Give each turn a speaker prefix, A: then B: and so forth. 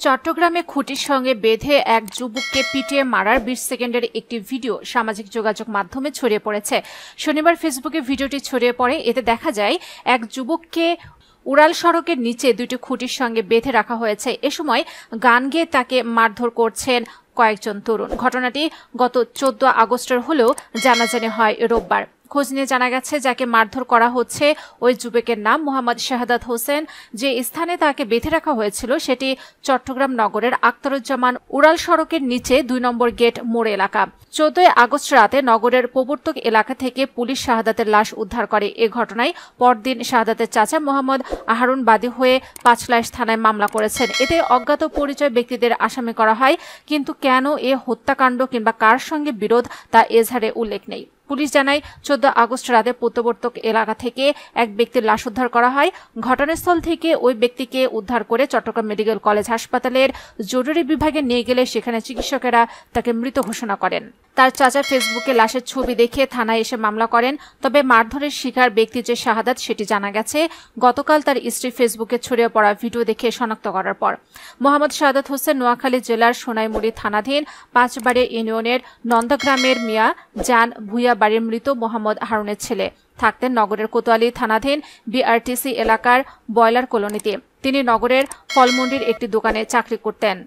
A: চট্টগ্রামে খুঁটির সঙ্গে বেঁধে এক যুবককে পিটিয়ে মারার 20 সেকেন্ডের একটি ভিডিও সামাজিক যোগাযোগ মাধ্যমে ছড়িয়ে পড়েছে। শনিবার ফেসবুকে ভিডিওটি ছড়িয়ে পড়ে। এতে দেখা যায় এক যুবককে উড়াল সড়কের নিচে দুটি খুঁটির সঙ্গে বেঁধে রাখা হয়েছে। এ সময় গান গেয়ে তাকে মারধর করছেন কয়েকজন তরুণ। ঘটনাটি গত 14 আগস্টের হলেও জানাজানি হয় রোববার। খোঁজ নিয়ে জানা গেছে, যাকে মারধর করা হচ্ছে ওই যুবকের নাম মোহাম্মদ শাহাদাত হোসেন। যে স্থানে তাকে বেঁধে রাখা হয়েছিল সেটি চট্টগ্রাম নগরের আখতারুজ্জামান উড়াল সড়কের নিচে 2 নম্বর গেট মোড় এলাকা। 14 আগস্ট রাতে নগরের প্রবর্তক এলাকা থেকে পুলিশ শাহাদাতের লাশ উদ্ধার করে। এ ঘটনায় পরদিন শাহাদাতের চাচা মোহাম্মদ আহারুন বাদী হয়ে পাঁচলাইশ থানায় মামলা করেছেন। এতে অজ্ঞাত পরিচয় ব্যক্তিদের আসামি করা হয়, কিন্তু কেন এ হত্যাকাণ্ড কিংবা কার সঙ্গে বিরোধ তা এজাহারে উল্লেখ নেই। পুলিশ জানায়, 14 আগস্ট রাতে প্রবর্তক এলাকা থেকে এক ব্যক্তির লাশ উদ্ধার করা হয়। ঘটনাস্থল থেকে ওই ব্যক্তিকে উদ্ধার করে চট্টগ্রাম মেডিকেল কলেজ হাসপাতালের জরুরি বিভাগে নিয়ে গেলে সেখানে চিকিৎসকেরা তাকে মৃত ঘোষণা করেন। তার চাচা ফেসবুকে লাশের ছবি দেখে থানায় এসে মামলা করেন। তবে মারধরের শিকার ব্যক্তি যে শাহাদাত সেটি জানা গেছে গতকাল তার স্ত্রী ফেসবুকে ছড়িয়ে পড়া ভিডিও দেখে শনাক্ত করার পর। মোহাম্মদ শাহাদাত হোসেন নোয়াখালী জেলার সোনাইমুড়ি থানাধীন 5 বাড়ি ইউনিয়নের নন্দগ্রামের মিয়া জান ভুইয়া বাড়ির মৃত মোহাম্মদ হারুনের ছেলে। থাকতেন নগরের কোতোয়ালি থানাধীন বিআরটিসি এলাকার বয়লার কলোনিতে। তিনি নগরের ফলমন্ডির একটি দোকানে চাকরি করতেন।